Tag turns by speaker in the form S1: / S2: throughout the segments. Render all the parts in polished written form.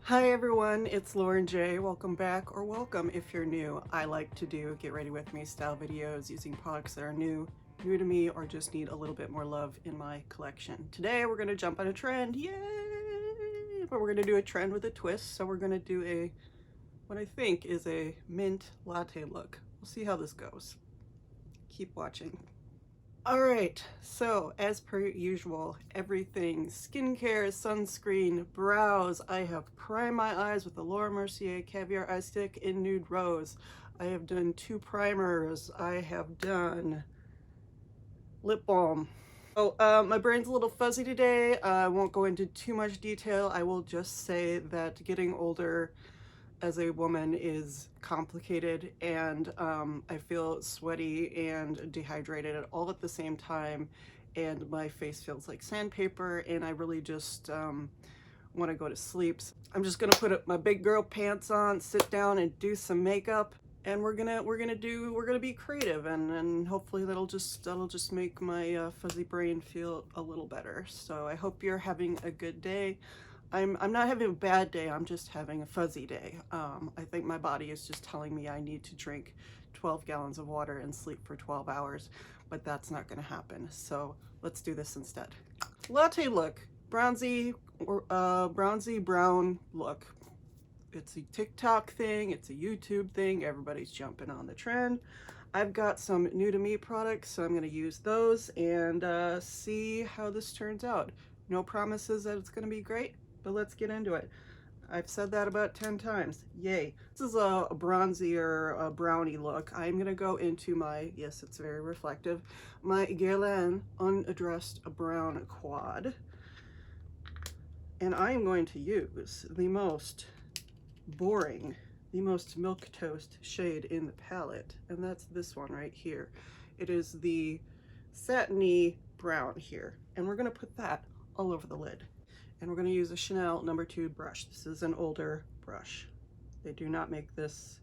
S1: Hi everyone, it's Lauren J. Welcome back, or welcome if you're new. I like to do get ready with me style videos using products that are new to me, or just need a little bit more love in my collection. Today we're going to jump on a trend, yay! But we're going to do a trend with a twist, so we're going to do what I think is a mint latte look. We'll see how this goes. Keep watching. Alright, so as per usual, everything skincare, sunscreen, brows. I have primed my eyes with the Mercier Caviar Eye Stick in Nude Rose. I have done 2 primers. I have done lip balm. Oh, my brain's a little fuzzy today. I won't go into too much detail. I will just say that getting older as a woman is complicated, and I feel sweaty and dehydrated all at the same time, and my face feels like sandpaper, and I really just want to go to sleep. So I'm just gonna put my big girl pants on, sit down and do some makeup, and we're gonna be creative, and hopefully that'll just make my fuzzy brain feel a little better. So I hope you're having a good day. I'm not having a bad day, I'm just having a fuzzy day. I think my body is just telling me I need to drink 12 gallons of water and sleep for 12 hours, but that's not gonna happen. So let's do this instead. Latte look, bronzy brown look. It's a TikTok thing, it's a YouTube thing, everybody's jumping on the trend. I've got some new to me products, so I'm gonna use those and see how this turns out. No promises that it's gonna be great, but let's get into it. I've said that about 10 times. Yay. This is a bronzier, brownie look. I'm gonna go into my, yes, it's very reflective, my Guerlain Undressed Brown Quad. And I am going to use the most boring, the most milquetoast shade in the palette, and that's this one right here. It is the satiny brown here, and we're gonna put that all over the lid. And we're going to use a Chanel No. 2 brush. This is an older brush. They do not make this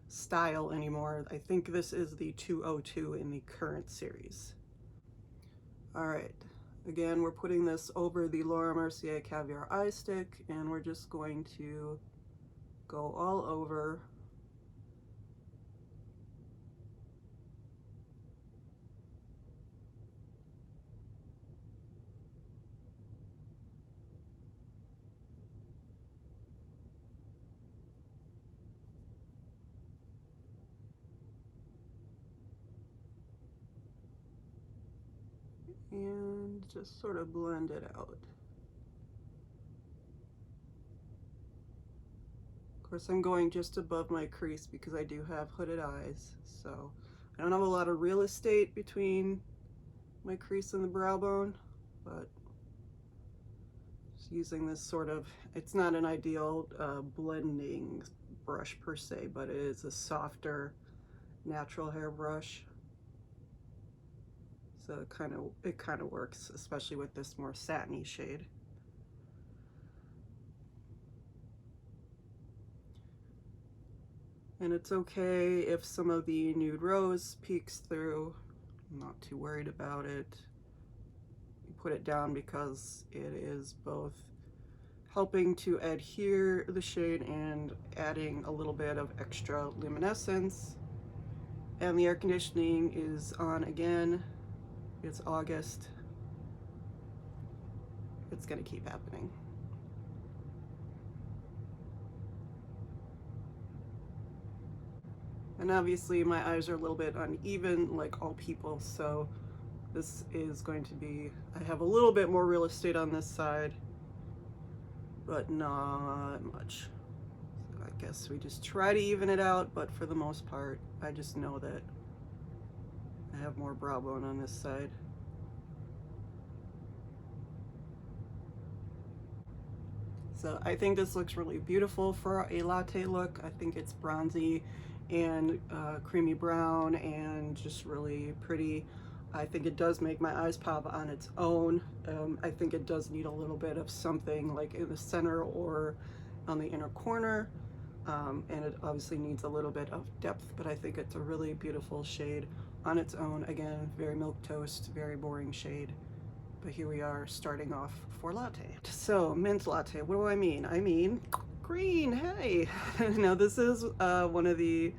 S1: style anymore. I think this is the 202 in the current series. All right, again, we're putting this over the Mercier Caviar Eye Stick, and we're just going to go all over. And just sort of blend it out. Of course, I'm going just above my crease because I do have hooded eyes, so I don't have a lot of real estate between my crease and the brow bone, but just using this sort of, it's not an ideal blending brush per se, but it is a softer natural hair brush. So it kind of works, especially with this more satiny shade. And it's okay if some of the Nude Rose peeks through. I'm not too worried about it. You put it down because it is both helping to adhere the shade and adding a little bit of extra luminescence. And the air conditioning is on again. It's August. It's gonna keep happening. And obviously my eyes are a little bit uneven like all people, so this is going to be, I have a little bit more real estate on this side, but not much. So I guess we just try to even it out, but for the most part, I just know that I have more brow bone on this side. So I think this looks really beautiful for a latte look. I think it's bronzy and creamy brown and just really pretty. I think it does make my eyes pop on its own. I think it does need a little bit of something like in the center or on the inner corner. And it obviously needs a little bit of depth, but I think it's a really beautiful shade on its own. Again, very milquetoast, very boring shade. But here we are starting off for latte. So mint latte, what do I mean? I mean green, hey! Now this is one of the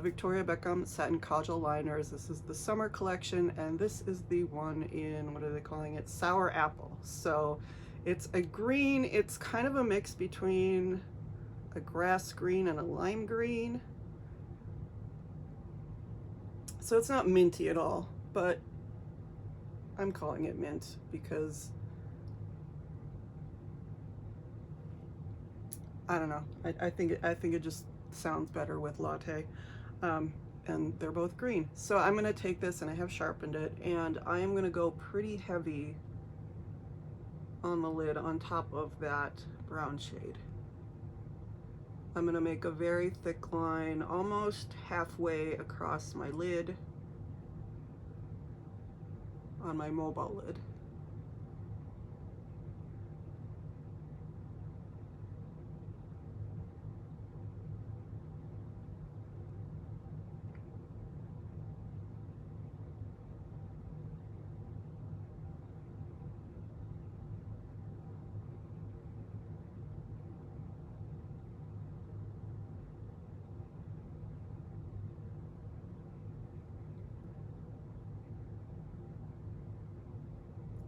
S1: Victoria Beckham Satin Kajal liners. This is the summer collection, and this is the one in, what are they calling it? Sour apple. So it's a green, it's kind of a mix between a grass green and a lime green. So it's not minty at all, but I'm calling it mint because I don't know. I think it just sounds better with latte. And they're both green. So I'm gonna take this, and I have sharpened it, and I am gonna go pretty heavy on the lid on top of that brown shade. I'm gonna make a very thick line almost halfway across my lid on my mobile lid.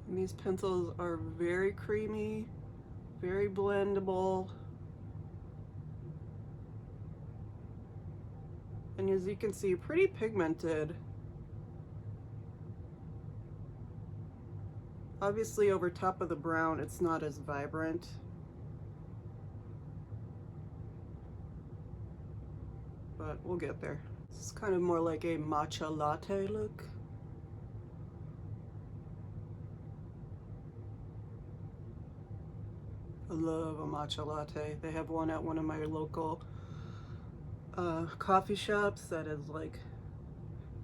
S1: And these pencils are very creamy, very blendable. And as you can see, pretty pigmented. Obviously over top of the brown, it's not as vibrant. But we'll get there. This is kind of more like a matcha latte look. I love a matcha latte. They have one at one of my local coffee shops that is like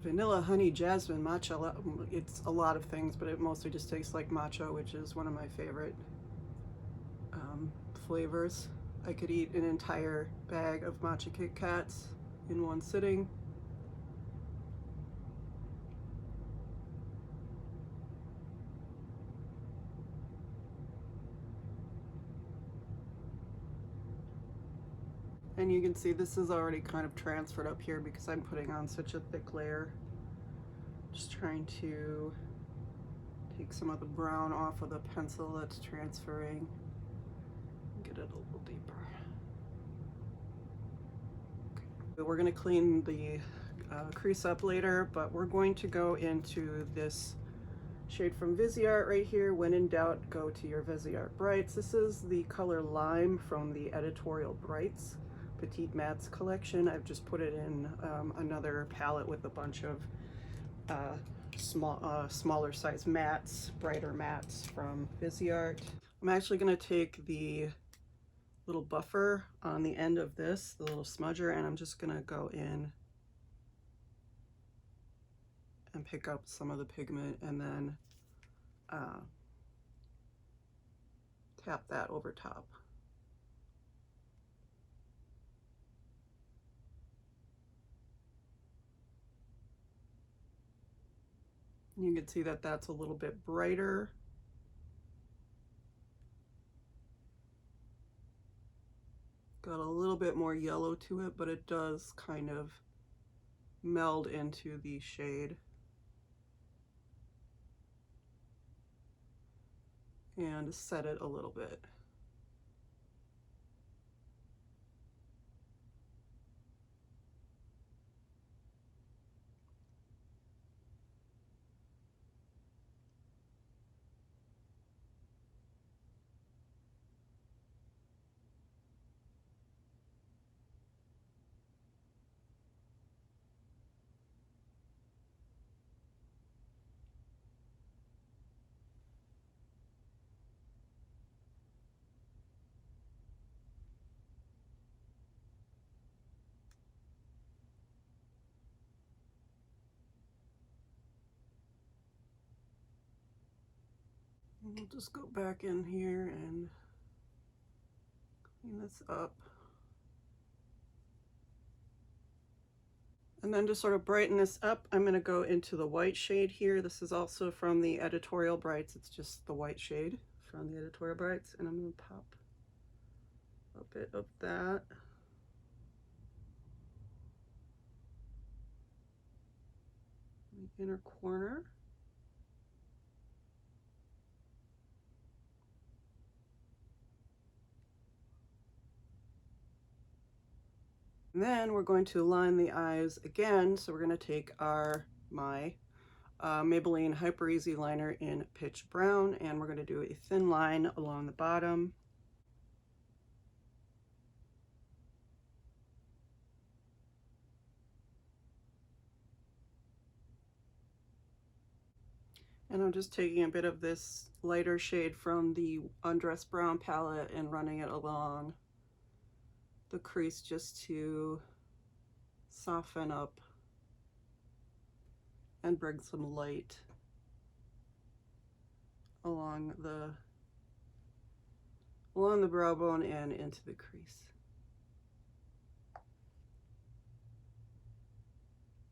S1: vanilla, honey, jasmine, matcha. It's a lot of things, but it mostly just tastes like matcha, which is one of my favorite flavors. I could eat an entire bag of matcha Kit Kats in one sitting. And you can see this is already kind of transferred up here because I'm putting on such a thick layer. Just trying to take some of the brown off of the pencil that's transferring. Get it a little deeper. Okay. We're going to clean the crease up later, but we're going to go into this shade from Viseart right here. When in doubt, go to your Viseart Brights. This is the color Lime from the Editorial Brights Petite Mattes collection. I've just put it in another palette with a bunch of smaller size mattes, brighter mattes from Viseart. I'm actually going to take the little buffer on the end of this, the little smudger, and I'm just going to go in and pick up some of the pigment and then tap that over top. You can see that that's a little bit brighter. Got a little bit more yellow to it, but it does kind of meld into the shade. And set it a little bit. We'll just go back in here and clean this up. And then to sort of brighten this up, I'm going to go into the white shade here. This is also from the Editorial Brights. It's just the white shade from the Editorial Brights. And I'm going to pop a bit of that. In the inner corner. And then we're going to line the eyes again. So we're going to take my Maybelline Hyper Easy liner in Pitch Brown, and we're going to do a thin line along the bottom. And I'm just taking a bit of this lighter shade from the Undressed Brown palette and running it along the crease just to soften up and bring some light along the brow bone and into the crease.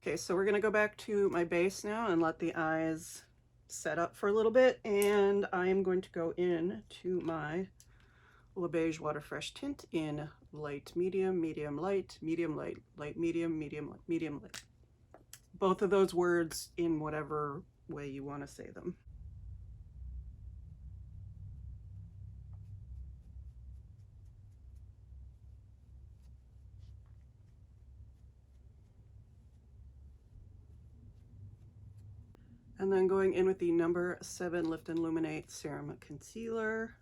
S1: Okay, so we're gonna go back to my base now and let the eyes set up for a little bit, and I am going to go in to my Beiges Water Fresh Tint in light medium, medium light, medium light, light medium, medium light, medium light. Both of those words in whatever way you want to say them. And then going in with the number 7 Lift and Illuminate Serum Concealer.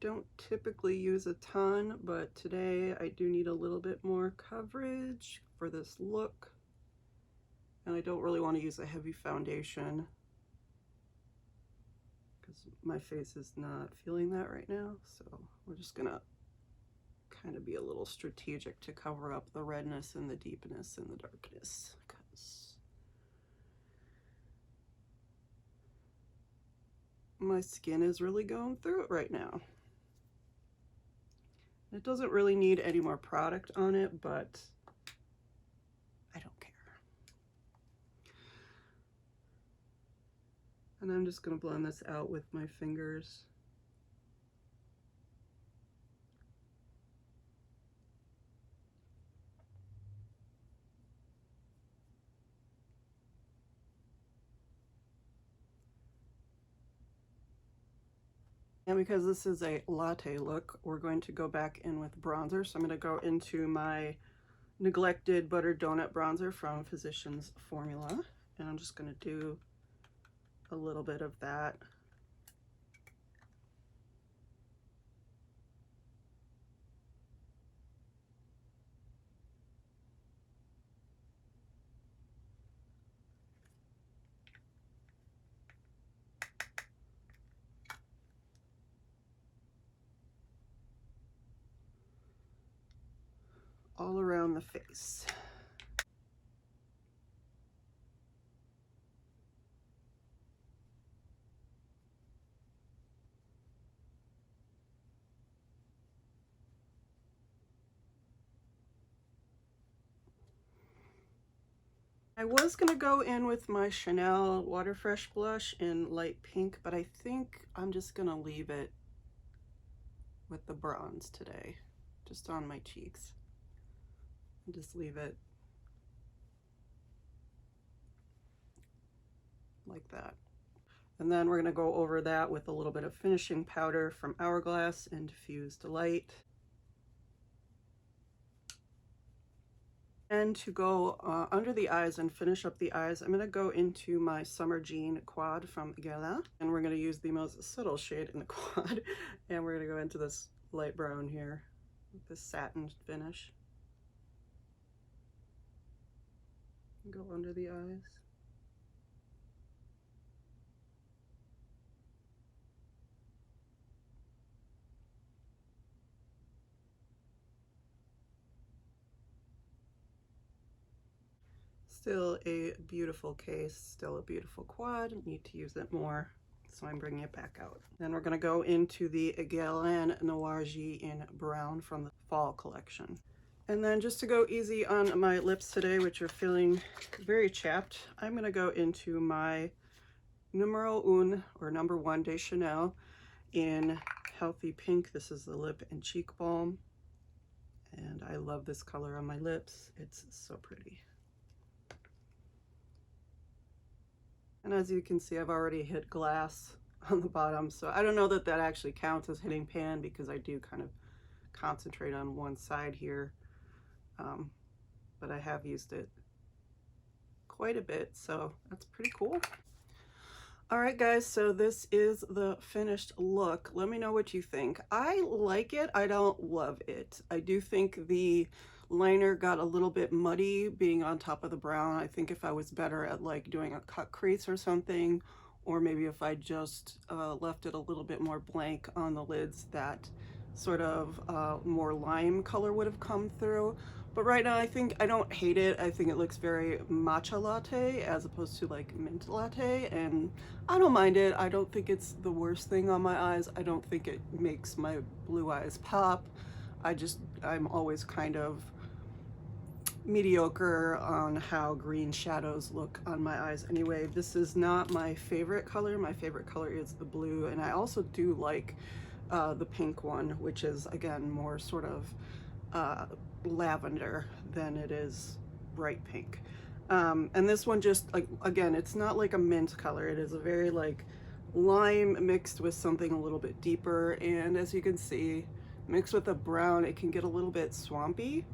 S1: Don't typically use a ton, but today I do need a little bit more coverage for this look. And I don't really want to use a heavy foundation because my face is not feeling that right now. So we're just gonna kind of be a little strategic to cover up the redness and the deepness and the darkness, because my skin is really going through it right now. It doesn't really need any more product on it, but I don't care. And I'm just going to blend this out with my fingers. And because this is a latte look, we're going to go back in with bronzer. So I'm going to go into my Neglected Buttered Donut Bronzer from Physicians Formula. And I'm just going to do a little bit of that. All around the face. I was going to go in with my Chanel Water Fresh blush in light pink, but I think I'm just going to leave it with the bronze today, just on my cheeks. And just leave it like that. And then we're going to go over that with a little bit of finishing powder from Hourglass and Diffused Light. And to go under the eyes and finish up the eyes, I'm going to go into my Summer Jean Quad from Guerlain. And we're going to use the most subtle shade in the quad. And we're going to go into this light brown here with this satin finish. And go under the eyes. Still a beautiful case, still a beautiful quad. Need to use it more. So I'm bringing it back out. Then we're going to go into the Guerlain Noir G in brown from the fall collection. And then just to go easy on my lips today, which are feeling very chapped, I'm going to go into my number 1 de Chanel in Healthy Pink. This is the lip and cheek balm. And I love this color on my lips. It's so pretty. And as you can see, I've already hit glass on the bottom. So I don't know that that actually counts as hitting pan because I do kind of concentrate on one side here. But I have used it quite a bit, so that's pretty cool. All right, guys, so this is the finished look. Let me know what you think. I like it. I don't love it. I do think the liner got a little bit muddy being on top of the brown. I think if I was better at like doing a cut crease or something, or maybe if I just left it a little bit more blank on the lids, that sort of more lime color would have come through. But right now, I don't hate it. I think it looks very matcha latte as opposed to like mint latte, and I don't mind it. I don't think it's the worst thing on my eyes. I don't think it makes my blue eyes pop. I'm always kind of mediocre on how green shadows look on my eyes anyway. This is not my favorite color. My favorite color is the blue, and I also do like the pink one, which is again more sort of lavender than it is bright pink. And this one just like, again, it's not like a mint color. It is a very like lime mixed with something a little bit deeper, and as you can see, mixed with a brown, it can get a little bit swampy,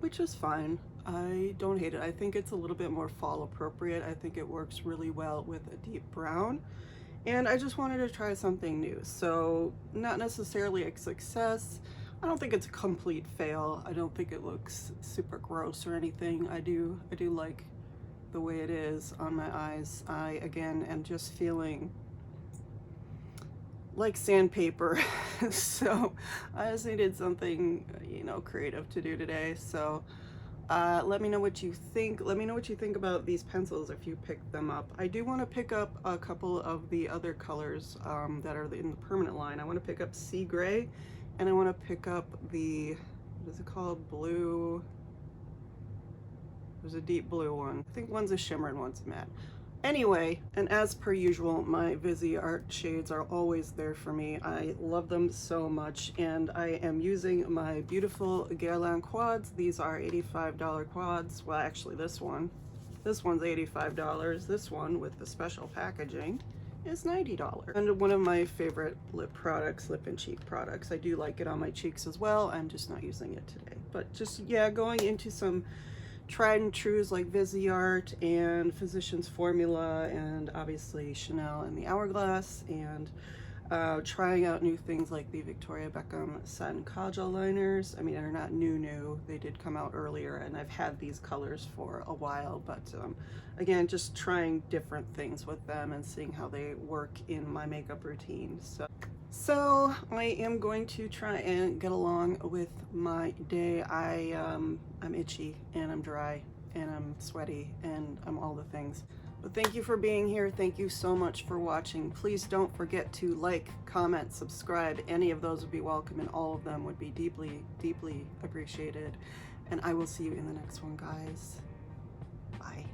S1: which is fine. I don't hate it. I think it's a little bit more fall appropriate. I think it works really well with a deep brown, and I just wanted to try something new. So not necessarily a success. I don't think it's a complete fail. I don't think it looks super gross or anything. I do like the way it is on my eyes. I again am just feeling like sandpaper. So I just needed something, you know, creative to do today. So let me know what you think. Let me know what you think about these pencils if you picked them up. I do want to pick up a couple of the other colors that are in the permanent line. I want to pick up Sea Gray, and I want to pick up the, what is it called? Blue. There's a deep blue one. I think one's a shimmer and one's a matte. Anyway, and as per usual, my Viseart shades are always there for me. I love them so much, and I am using my beautiful Guerlain quads. These are $85 quads. Well, actually this one's $85. This one with the special packaging is $90. And one of my favorite lip products, lip and cheek products. I do like it on my cheeks as well. I'm just not using it today. But just, yeah, going into some tried and trues like Viseart and Physicians Formula and obviously Chanel and the Hourglass, and trying out new things like the Victoria Beckham Satin Kajal liners. I mean, they're not new. They did come out earlier, and I've had these colors for a while, but again, just trying different things with them and seeing how they work in my makeup routine. So I am going to try and get along with my day. I'm itchy and I'm dry and I'm sweaty and I'm all the things. But thank you for being here. Thank you so much for watching. Please don't forget to like, comment, subscribe. Any of those would be welcome, and all of them would be deeply, deeply appreciated. And I will see you in the next one, guys. Bye.